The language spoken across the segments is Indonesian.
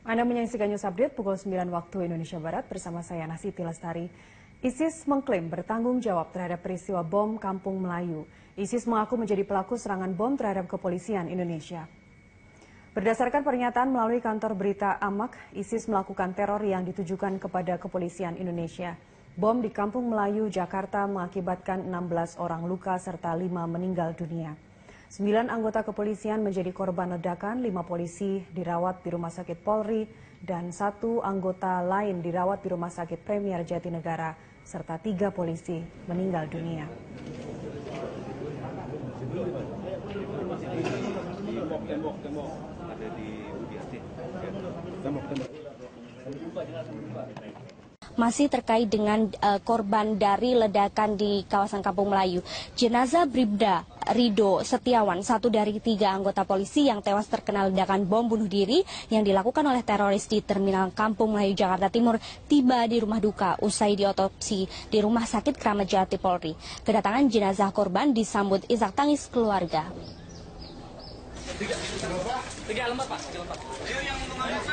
Anda menyaksikan News Update pukul 9 waktu Indonesia Barat bersama saya Nasiti Lestari. ISIS mengklaim bertanggung jawab terhadap peristiwa bom Kampung Melayu. ISIS mengaku menjadi pelaku serangan bom terhadap kepolisian Indonesia. Berdasarkan pernyataan melalui kantor berita AMAK, ISIS melakukan teror yang ditujukan kepada kepolisian Indonesia. Bom di Kampung Melayu, Jakarta mengakibatkan 16 orang luka serta 5 meninggal dunia. 9 anggota kepolisian menjadi korban ledakan, 5 polisi dirawat di Rumah Sakit Polri, dan 1 anggota lain dirawat di Rumah Sakit Premier Jatinegara, serta 3 polisi meninggal dunia. Masih terkait dengan korban dari ledakan di kawasan Kampung Melayu. Jenazah Bribda Rido Setiawan, satu dari 3 anggota polisi yang tewas terkena ledakan bom bunuh diri yang dilakukan oleh teroris di Terminal Kampung Melayu, Jakarta Timur, tiba di rumah duka usai diotopsi di Rumah Sakit Kramat Jati Polri. Kedatangan jenazah korban disambut isak tangis keluarga. Tiga lembar, Pak. Ayo yang mengambil,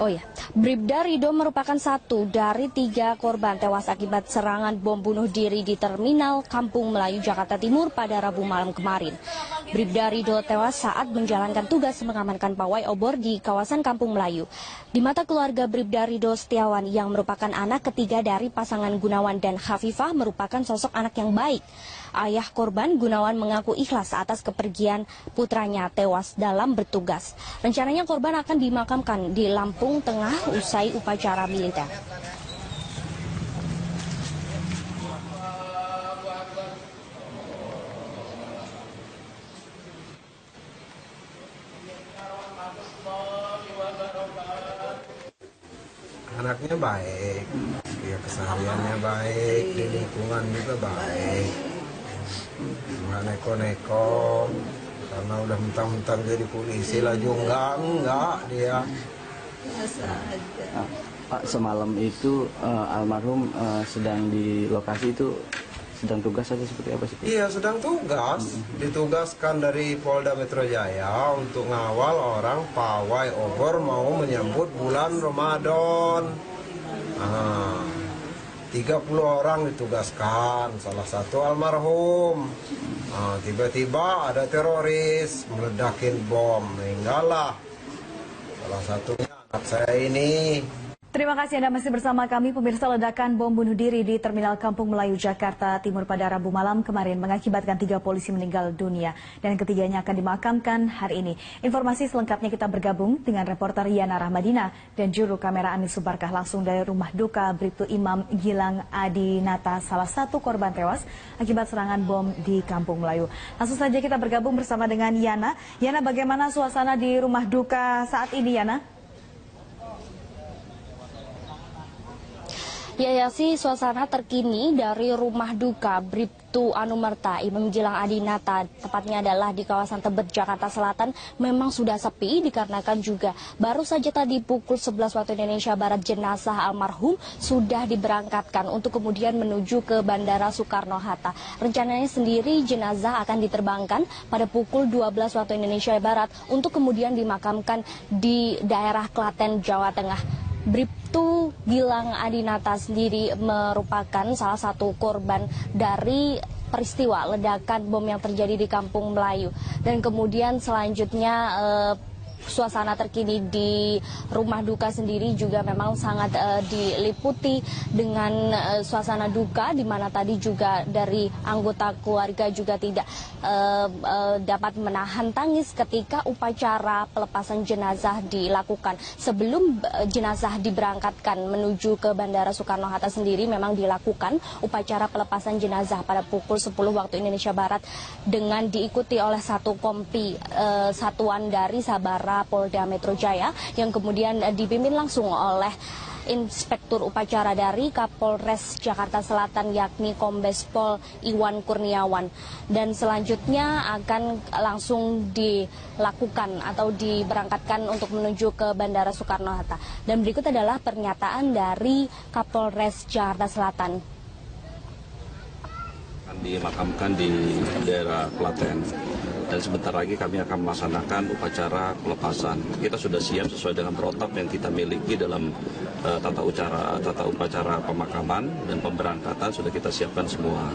Oh ya, Bribda Rido merupakan satu dari 3 korban tewas akibat serangan bom bunuh diri di Terminal Kampung Melayu, Jakarta Timur pada Rabu malam kemarin. Bribda Rido tewas saat menjalankan tugas mengamankan pawai obor di kawasan Kampung Melayu. Di mata keluarga, Bribda Rido Setiawan yang merupakan anak ketiga dari pasangan Gunawan dan Khafifah merupakan sosok anak yang baik. Ayah korban, Gunawan, mengaku ikhlas atas kepergian putranya tewas dalam bertugas. Rencananya korban akan dimakamkan di Lampung Tengah usai upacara militer. Anaknya baik, ya kesehariannya baik, di lingkungan juga baik. Nggak neko-neko, karena udah mentang-mentang jadi polisi lah juga enggak dia. Pak, semalam itu almarhum sedang di lokasi itu, sedang tugas atau seperti apa sih? Iya, sedang tugas. Ditugaskan dari Polda Metro Jaya untuk ngawal orang pawai obor mau menyambut bulan Ramadan. 30 orang ditugaskan, salah satu almarhum. Tiba-tiba ada teroris meledakin bom, meninggallah salah satunya anak saya ini. Terima kasih Anda masih bersama kami. Pemirsa, ledakan bom bunuh diri di Terminal Kampung Melayu, Jakarta Timur pada Rabu malam kemarin mengakibatkan 3 polisi meninggal dunia dan ketiganya akan dimakamkan hari ini. Informasi selengkapnya kita bergabung dengan reporter Yana Rahmadina dan juru kamera Anis Subarkah langsung dari rumah duka Bribtu Imam Gilang Adinata, salah satu korban tewas akibat serangan bom di Kampung Melayu. Langsung saja kita bergabung bersama dengan Yana. Yana, bagaimana suasana di rumah duka saat ini, Yana? Ya sih, suasana terkini dari rumah duka Bribtu Anumerta Imam Gilang Adinata, tepatnya adalah di kawasan Tebet, Jakarta Selatan, memang sudah sepi dikarenakan juga baru saja tadi pukul 11 waktu Indonesia Barat jenazah almarhum sudah diberangkatkan untuk kemudian menuju ke Bandara Soekarno-Hatta. Rencananya sendiri jenazah akan diterbangkan pada pukul 12 waktu Indonesia Barat untuk kemudian dimakamkan di daerah Klaten, Jawa Tengah. Bribtu Gilang Adinata sendiri merupakan salah satu korban dari peristiwa ledakan bom yang terjadi di Kampung Melayu. Dan kemudian selanjutnya suasana terkini di rumah duka sendiri juga memang sangat diliputi dengan suasana duka, di mana tadi juga dari anggota keluarga juga tidak dapat menahan tangis ketika upacara pelepasan jenazah dilakukan. Sebelum jenazah diberangkatkan menuju ke Bandara Soekarno-Hatta sendiri memang dilakukan upacara pelepasan jenazah pada pukul 10 waktu Indonesia Barat dengan diikuti oleh satu kompi satuan dari Sabara Polda Metro Jaya yang kemudian dipimpin langsung oleh Inspektur Upacara dari Kapolres Jakarta Selatan yakni Kombes Pol Iwan Kurniawan, dan selanjutnya akan langsung dilakukan atau diberangkatkan untuk menuju ke Bandara Soekarno-Hatta. Dan berikut adalah pernyataan dari Kapolres Jakarta Selatan. Dimakamkan di daerah Klaten, dan sebentar lagi kami akan melaksanakan upacara pelepasan. Kita sudah siap sesuai dengan protap yang kita miliki dalam tata upacara pemakaman dan pemberangkatan sudah kita siapkan semua.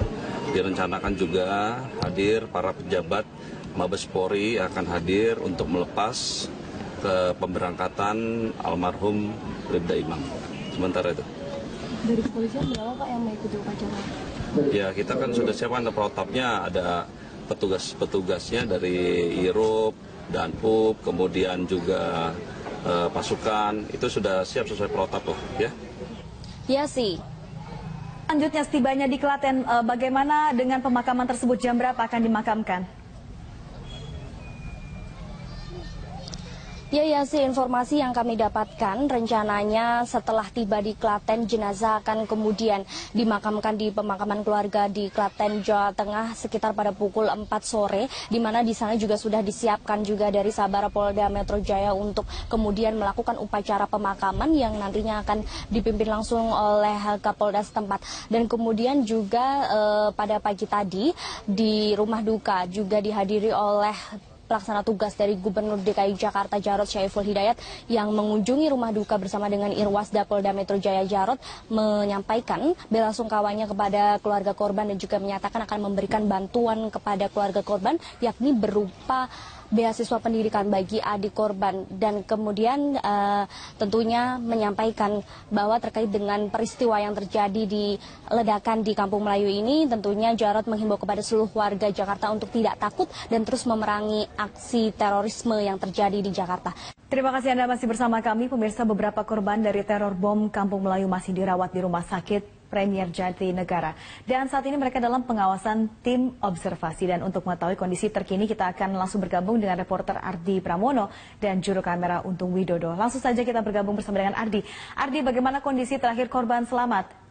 Direncanakan juga hadir para pejabat Mabes Polri akan hadir untuk melepas ke pemberangkatan almarhum Bribda Imam. Sementara itu. Dari kepolisian berapa Pak yang mengikuti upacara? Ya, kita kan sudah siapkan protapnya, ada petugasnya dari IRUP, Danpub, kemudian juga pasukan, itu sudah siap sesuai protap loh, ya. Ya sih. Selanjutnya setibanya di Klaten, bagaimana dengan pemakaman tersebut, jam berapa akan dimakamkan? Ya sih, informasi yang kami dapatkan rencananya setelah tiba di Klaten, jenazah akan kemudian dimakamkan di pemakaman keluarga di Klaten, Jawa Tengah sekitar pada pukul 4 sore, di mana di sana juga sudah disiapkan juga dari Sabara Polda Metro Jaya untuk kemudian melakukan upacara pemakaman yang nantinya akan dipimpin langsung oleh Kapolda setempat. Dan kemudian juga pada pagi tadi di rumah duka juga dihadiri oleh pelaksana tugas dari Gubernur DKI Jakarta Jarod Syaiful Hidayat yang mengunjungi rumah duka bersama dengan Irwasda Polda Metro Jaya. Jarod menyampaikan belasungkawanya kepada keluarga korban dan juga menyatakan akan memberikan bantuan kepada keluarga korban yakni berupa beasiswa pendidikan bagi adik korban, dan kemudian tentunya menyampaikan bahwa terkait dengan peristiwa yang terjadi di ledakan di Kampung Melayu ini, tentunya Jarod menghimbau kepada seluruh warga Jakarta untuk tidak takut dan terus memerangi aksi terorisme yang terjadi di Jakarta. Terima kasih Anda masih bersama kami. Pemirsa, beberapa korban dari teror bom Kampung Melayu masih dirawat di Rumah Sakit Premier Jatinegara. Dan saat ini mereka dalam pengawasan tim observasi. Dan untuk mengetahui kondisi terkini, kita akan langsung bergabung dengan reporter Ardi Pramono dan juru kamera Untung Widodo. Langsung saja kita bergabung bersama dengan Ardi. Ardi, bagaimana kondisi terakhir korban selamat?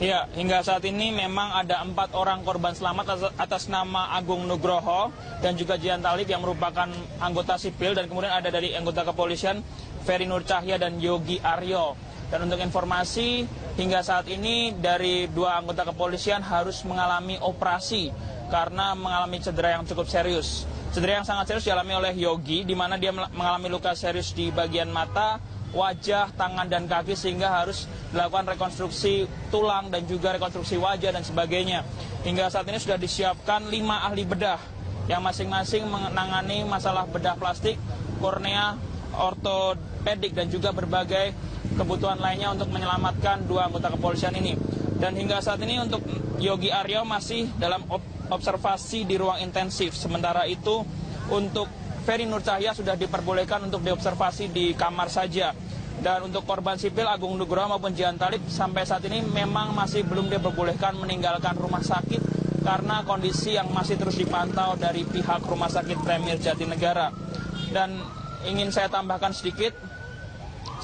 Ya, hingga saat ini memang ada 4 orang korban selamat atas nama Agung Nugroho dan juga Jian Talib yang merupakan anggota sipil, dan kemudian ada dari anggota kepolisian Ferry Nur Cahya dan Yogi Aryo. Dan untuk informasi, hingga saat ini dari 2 anggota kepolisian harus mengalami operasi karena mengalami cedera yang cukup serius. Cedera yang sangat serius dialami oleh Yogi, di mana dia mengalami luka serius di bagian mata, wajah, tangan, dan kaki, sehingga harus dilakukan rekonstruksi tulang dan juga rekonstruksi wajah dan sebagainya. Hingga saat ini sudah disiapkan 5 ahli bedah yang masing-masing menangani masalah bedah plastik, kornea, ortopedik, dan juga berbagai kebutuhan lainnya untuk menyelamatkan 2 anggota kepolisian ini. Dan hingga saat ini untuk Yogi Aryo masih dalam observasi di ruang intensif. Sementara itu untuk Ferry Nur Cahya sudah diperbolehkan untuk diobservasi di kamar saja. Dan untuk korban sipil Agung Nugroho maupun Jian Talib sampai saat ini memang masih belum diperbolehkan meninggalkan rumah sakit karena kondisi yang masih terus dipantau dari pihak Rumah Sakit Premier Jatinegara. Dan ingin saya tambahkan sedikit,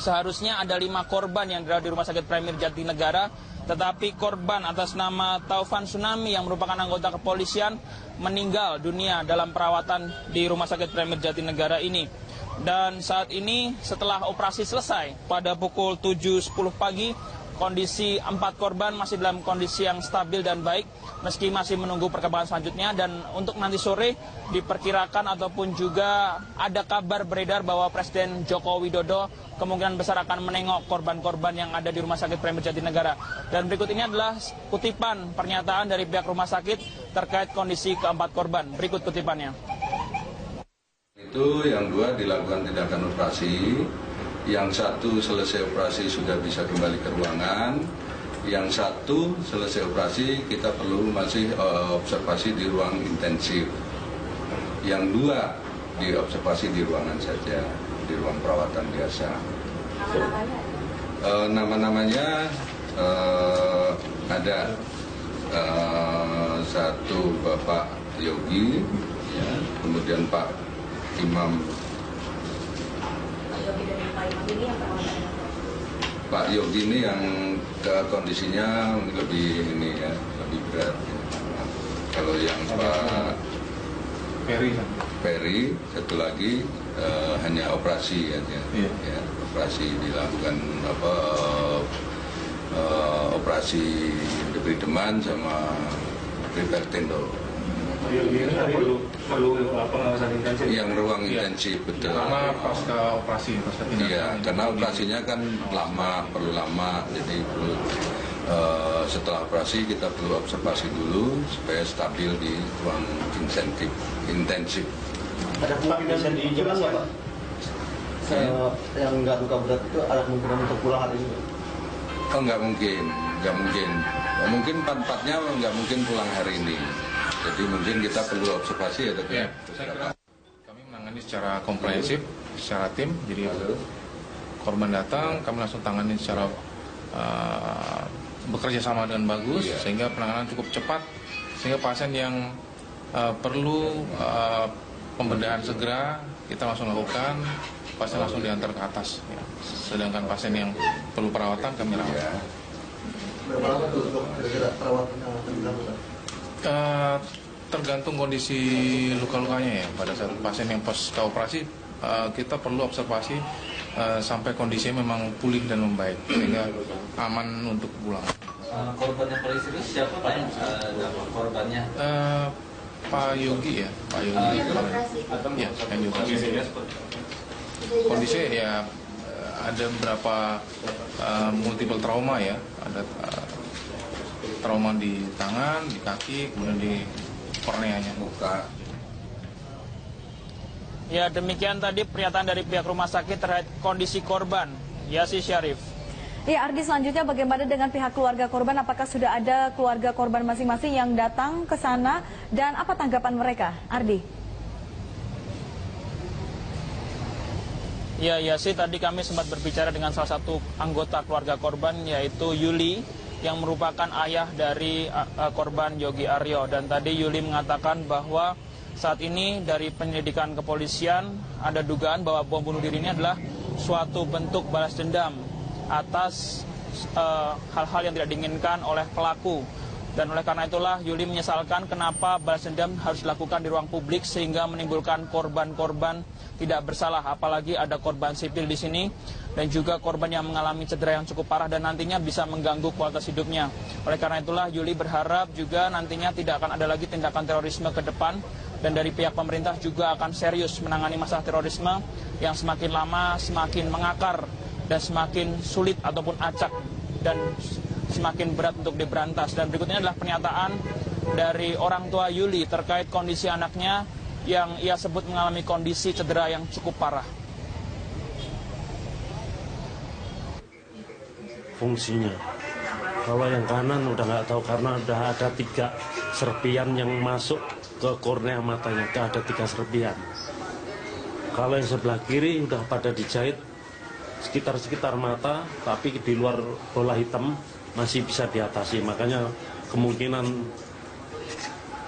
seharusnya ada 5 korban yang dirawat di Rumah Sakit Premier Jatinegara, tetapi korban atas nama Taufan Tsunami yang merupakan anggota kepolisian meninggal dunia dalam perawatan di Rumah Sakit Premier Jatinegara ini. Dan saat ini setelah operasi selesai pada pukul 7.10 pagi, kondisi 4 korban masih dalam kondisi yang stabil dan baik meski masih menunggu perkembangan selanjutnya. Dan untuk nanti sore diperkirakan ataupun juga ada kabar beredar bahwa Presiden Joko Widodo kemungkinan besar akan menengok korban-korban yang ada di Rumah Sakit Premier Jatinegara. Dan berikut ini adalah kutipan pernyataan dari pihak rumah sakit terkait kondisi ke-4 korban. Berikut kutipannya. Itu yang 2 dilakukan tindakan operasi, yang 1 selesai operasi sudah bisa kembali ke ruangan, yang 1 selesai operasi kita perlu masih observasi di ruang intensif, yang 2 diobservasi di ruangan saja, di ruang perawatan biasa. Nama-namanya ada 1 Bapak Yogi, ya, kemudian Pak Imam. Pak Yogi ini yang kondisinya lebih ini ya, lebih berat. Kalau yang Pak Ferry 1 lagi hanya operasi aja. Ya, operasi dilakukan operasi operasi diberi deman sama Pripertindo. Perlu pengawasan intensif. Yang ruang intensif betul. Lama pasca operasi, Iya, karena operasinya kan lama, perlu lama, jadi perlu setelah operasi kita perlu observasi dulu supaya stabil di ruang intensif. Ada kemungkinan diinjak nggak, Pak? Yang nggak luka berat itu ada kemungkinan untuk pulang hari ini? Oh, nggak mungkin. Mungkin 4-4-nya nggak mungkin pulang hari ini. Jadi mungkin kita perlu observasi ya. Kami menangani secara komprehensif, secara tim. Jadi korban datang, kami langsung tangani secara bekerja sama dengan bagus, sehingga penanganan cukup cepat, sehingga pasien yang perlu pembedahan segera kita langsung lakukan, pasien langsung diantar ke atas. Ya. Sedangkan pasien yang perlu perawatan kami rawat. Berapa lama untuk kira-kira perawatan dilakukan? Tergantung kondisi luka-lukanya ya. Pada saat pasien yang pasca operasi kita perlu observasi sampai kondisinya memang pulih dan membaik sehingga aman untuk pulang. Korban yang paling serius siapa Pak yang korbannya? Pak Yogi ya, Pak Yogi. Ya, yang juga. Kondisinya ya ada beberapa multiple trauma ya, ada trauma di tangan, di kaki, kemudian di korneanya. Ya, demikian tadi pernyataan dari pihak rumah sakit terkait kondisi korban. Yasi Syarif. Ya, Ardi, selanjutnya bagaimana dengan pihak keluarga korban? Apakah sudah ada keluarga korban masing-masing yang datang ke sana dan apa tanggapan mereka? Ardi. Ya, Yasi, tadi kami sempat berbicara dengan salah satu anggota keluarga korban, yaitu Yuli, yang merupakan ayah dari korban Yogi Aryo. Dan tadi Yuli mengatakan bahwa saat ini dari penyelidikan kepolisian ada dugaan bahwa bom bunuh diri ini adalah suatu bentuk balas dendam atas hal-hal yang tidak diinginkan oleh pelaku. Dan oleh karena itulah Yuli menyesalkan kenapa balas dendam harus dilakukan di ruang publik sehingga menimbulkan korban-korban tidak bersalah, apalagi ada korban sipil di sini dan juga korban yang mengalami cedera yang cukup parah dan nantinya bisa mengganggu kualitas hidupnya. Oleh karena itulah Yuli berharap juga nantinya tidak akan ada lagi tindakan terorisme ke depan dan dari pihak pemerintah juga akan serius menangani masalah terorisme yang semakin lama semakin mengakar dan semakin sulit ataupun acak dan semakin berat untuk diberantas. Dan berikutnya adalah pernyataan dari orang tua Yuli terkait kondisi anaknya yang ia sebut mengalami kondisi cedera yang cukup parah. Fungsinya, kalau yang kanan udah nggak tahu karena udah ada 3 serpian yang masuk ke kornea matanya, ada 3 serpian. Kalau yang sebelah kiri udah pada dijahit sekitar mata, tapi di luar bola hitam masih bisa diatasi, makanya kemungkinan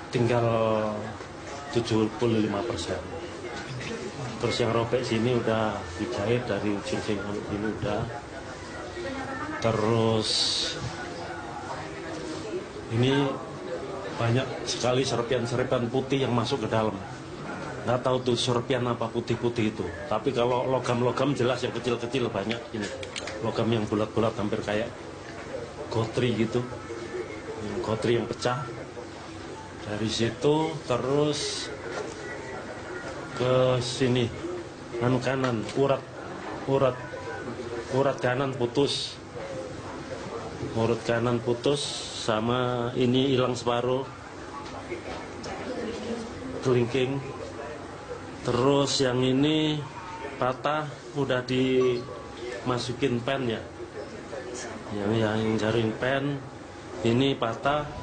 tinggal 75%. Terus yang robek sini udah dijahit dari ujung sini udah. Terus ini banyak sekali serpian-serpian putih yang masuk ke dalam. Nggak tahu tuh serpian apa putih-putih itu. Tapi kalau logam-logam jelas yang kecil-kecil banyak ini. Logam yang bulat-bulat hampir kayak gotri gitu. Gotri yang pecah. Dari situ terus ke sini kanan urat kanan putus, sama ini hilang separuh, kelingking. Terus yang ini patah, udah dimasukin pen ya, yang jaring pen ini patah.